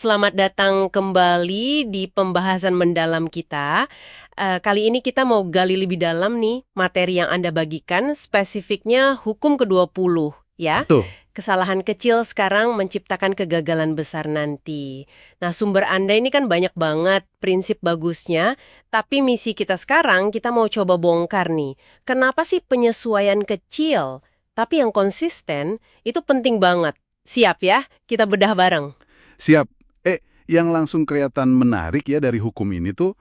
Selamat datang kembali di pembahasan mendalam kita. Kali ini kita mau gali lebih dalam nih materi yang Anda bagikan, spesifiknya hukum ke-20, ya. Betul. Kesalahan kecil sekarang menciptakan kegagalan besar nanti. Nah, sumber Anda ini kan banyak banget prinsip bagusnya, tapi misi kita sekarang kita mau coba bongkar nih. Kenapa sih penyesuaian kecil, tapi yang konsisten itu penting banget? Siap ya? Kita bedah bareng. Siap. Yang langsung kelihatan menarik ya dari hukum ini tuh,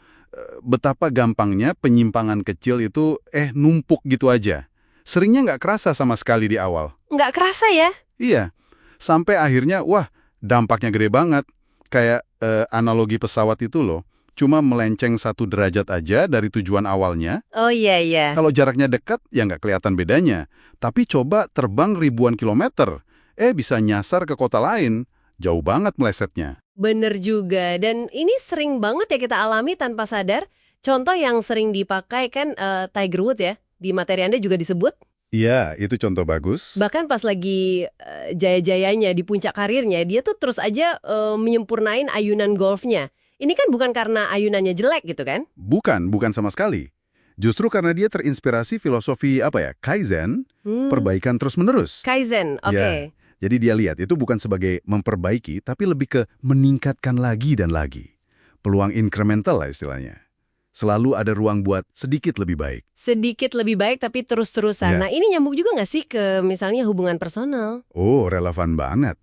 betapa gampangnya penyimpangan kecil itu, numpuk gitu aja. Seringnya nggak kerasa sama sekali di awal. Nggak kerasa ya? Iya, sampai akhirnya, wah, dampaknya gede banget. Kayak analogi pesawat itu loh, cuma melenceng 1 derajat aja dari tujuan awalnya. Oh iya, iya. Kalau jaraknya dekat, ya nggak kelihatan bedanya. Tapi coba terbang ribuan kilometer, bisa nyasar ke kota lain. Jauh banget melesetnya. Bener juga. Dan ini sering banget ya kita alami tanpa sadar. Contoh yang sering dipakai kan Tiger Woods ya. Di materi Anda juga disebut. Iya, itu contoh bagus. Bahkan pas lagi jaya-jayanya di puncak karirnya, dia tuh terus aja menyempurnain ayunan golfnya. Ini kan bukan karena ayunannya jelek gitu kan? Bukan sama sekali. Justru karena dia terinspirasi filosofi Kaizen, perbaikan terus-menerus. Kaizen, Ya, oke. jadi dia lihat itu bukan sebagai memperbaiki, tapi lebih ke meningkatkan lagi dan lagi. Peluang incremental lah istilahnya. Selalu ada ruang buat sedikit lebih baik. Sedikit lebih baik tapi terus-terusan. Ya. Nah ini nyambung juga nggak sih ke misalnya hubungan personal? Oh, relevan banget.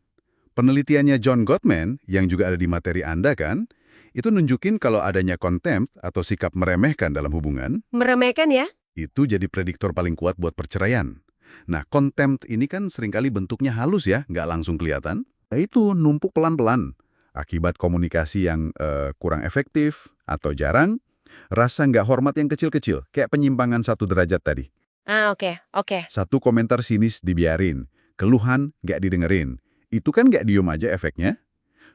Penelitiannya John Gottman, yang juga ada di materi Anda kan, itu nunjukin kalau adanya contempt atau sikap meremehkan dalam hubungan, Meremehkan ya? itu jadi prediktor paling kuat buat perceraian. Nah, contempt ini kan seringkali bentuknya halus ya, nggak langsung kelihatan. Nah, itu numpuk pelan-pelan. Akibat komunikasi yang kurang efektif atau jarang, rasa nggak hormat yang kecil-kecil, kayak penyimpangan 1 derajat tadi. Ah, oke, oke. Satu komentar sinis dibiarin, keluhan nggak didengerin. Itu kan nggak diem aja efeknya.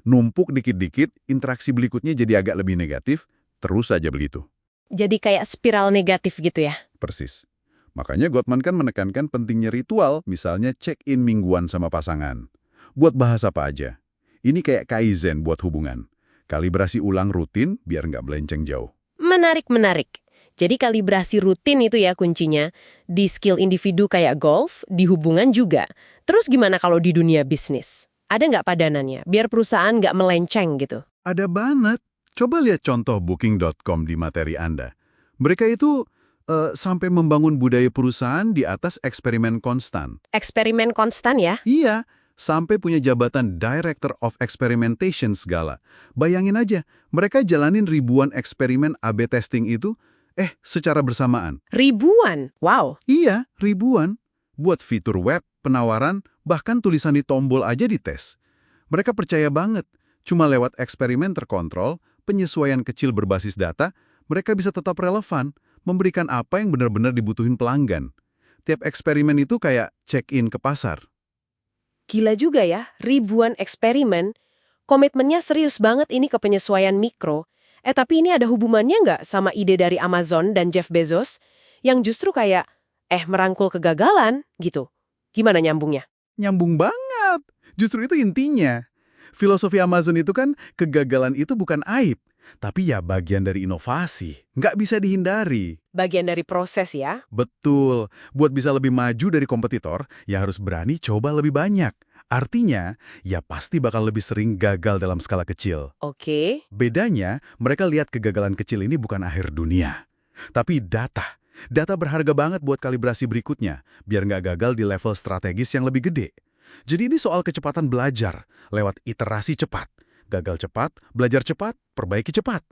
Numpuk dikit-dikit, interaksi berikutnya jadi agak lebih negatif, terus aja begitu. Jadi kayak spiral negatif gitu ya? Persis. Makanya Gottman kan menekankan pentingnya ritual, misalnya check-in mingguan sama pasangan. Buat bahas apa aja. Ini kayak kaizen buat hubungan. Kalibrasi ulang rutin biar nggak melenceng jauh. Menarik, menarik. Jadi kalibrasi rutin itu ya kuncinya. Di skill individu kayak golf, di hubungan juga. Terus gimana kalau di dunia bisnis? Ada nggak padanannya? Biar perusahaan nggak melenceng gitu. Ada banget. Coba lihat contoh Booking.com di materi Anda. Mereka itu sampai membangun budaya perusahaan di atas eksperimen konstan. Eksperimen konstan ya? Iya, sampai punya jabatan Director of Experimentation segala. Bayangin aja, mereka jalanin ribuan eksperimen A/B testing itu, secara bersamaan. Ribuan. Wow. Iya, ribuan. Buat fitur web, penawaran, bahkan tulisan di tombol aja dites. Mereka percaya banget, cuma lewat eksperimen terkontrol, penyesuaian kecil berbasis data, mereka bisa tetap relevan, memberikan apa yang benar-benar dibutuhin pelanggan. Tiap eksperimen itu kayak check-in ke pasar. Gila juga ya, ribuan eksperimen. Komitmennya serius banget ini ke penyesuaian mikro. Tapi ini ada hubungannya nggak sama ide dari Amazon dan Jeff Bezos yang justru kayak, merangkul kegagalan gitu. Gimana nyambungnya? Nyambung banget. Justru itu intinya. Filosofi Amazon itu kan kegagalan itu bukan aib, tapi ya bagian dari inovasi. Nggak bisa dihindari. Bagian dari proses ya. Betul. Buat bisa lebih maju dari kompetitor, ya harus berani coba lebih banyak. Artinya, ya pasti bakal lebih sering gagal dalam skala kecil. Oke. Bedanya, mereka lihat kegagalan kecil ini bukan akhir dunia. Tapi data. Data berharga banget buat kalibrasi berikutnya, biar nggak gagal di level strategis yang lebih gede. Jadi ini soal kecepatan belajar, lewat iterasi cepat. Gagal cepat, belajar cepat, perbaiki cepat.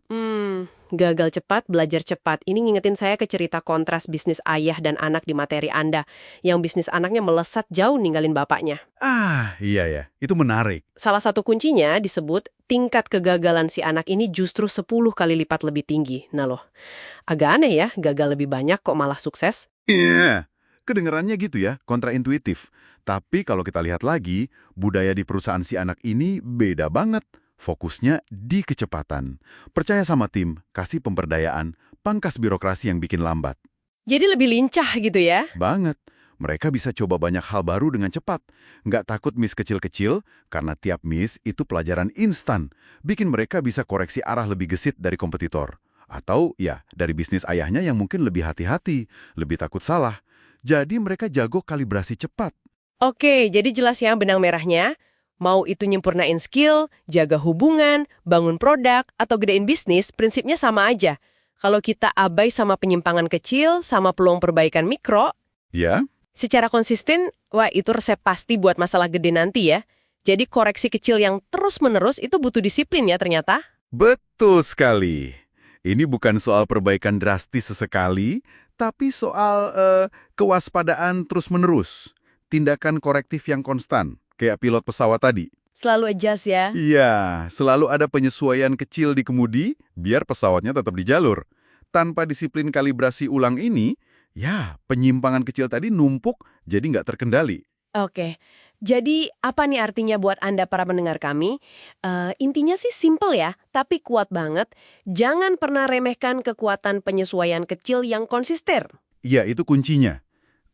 Gagal cepat, belajar cepat. Ini ngingetin saya ke cerita kontras bisnis ayah dan anak di materi Anda, yang bisnis anaknya melesat jauh ninggalin bapaknya. Ah, iya ya, itu menarik. Salah satu kuncinya disebut tingkat kegagalan si anak ini justru 10 kali lipat lebih tinggi. Nah loh, agak aneh ya, gagal lebih banyak kok malah sukses. Iya, kedengarannya gitu ya, kontraintuitif. Tapi kalau kita lihat lagi, budaya di perusahaan si anak ini beda banget. Fokusnya di kecepatan. Percaya sama tim, kasih pemberdayaan, pangkas birokrasi yang bikin lambat. Jadi lebih lincah gitu ya. Banget. Mereka bisa coba banyak hal baru dengan cepat. Nggak takut miss kecil-kecil, karena tiap miss itu pelajaran instan. Bikin mereka bisa koreksi arah lebih gesit dari kompetitor. Atau ya, dari bisnis ayahnya yang mungkin lebih hati-hati, lebih takut salah. Jadi mereka jago kalibrasi cepat. Oke, jadi jelas ya benang merahnya. Mau itu nyempurnain skill, jaga hubungan, bangun produk, atau gedein bisnis, prinsipnya sama aja. Kalau kita abai sama penyimpangan kecil, sama peluang perbaikan mikro, Ya, secara konsisten, wah itu resep pasti buat masalah gede nanti ya. Jadi koreksi kecil yang terus-menerus itu butuh disiplin ya ternyata. betul sekali. Ini bukan soal perbaikan drastis sesekali, tapi soal kewaspadaan terus-menerus. Tindakan korektif yang konstan, kayak pilot pesawat tadi. Selalu adjust ya. Iya, selalu ada penyesuaian kecil di kemudi, biar pesawatnya tetap di jalur. Tanpa disiplin kalibrasi ulang ini, ya penyimpangan kecil tadi numpuk jadi nggak terkendali. Oke, jadi apa nih artinya buat Anda para pendengar kami? Intinya sih simple ya, tapi kuat banget. Jangan pernah remehkan kekuatan penyesuaian kecil yang konsisten. Iya, itu kuncinya.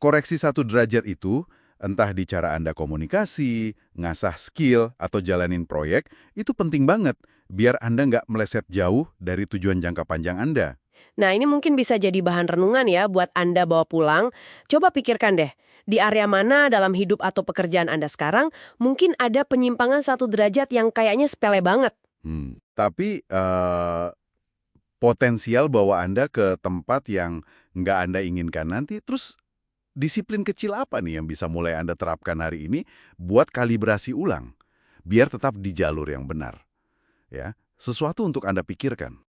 Koreksi 1 derajat itu, entah di cara Anda komunikasi, ngasah skill, atau jalanin proyek, itu penting banget, biar Anda nggak meleset jauh dari tujuan jangka panjang Anda. Nah, ini mungkin bisa jadi bahan renungan ya buat Anda bawa pulang. Coba pikirkan deh, di area mana dalam hidup atau pekerjaan Anda sekarang mungkin ada penyimpangan 1 derajat yang kayaknya sepele banget. Tapi potensial bawa Anda ke tempat yang nggak Anda inginkan nanti, terus disiplin kecil apa nih yang bisa mulai Anda terapkan hari ini buat kalibrasi ulang, biar tetap di jalur yang benar? Ya, sesuatu untuk Anda pikirkan.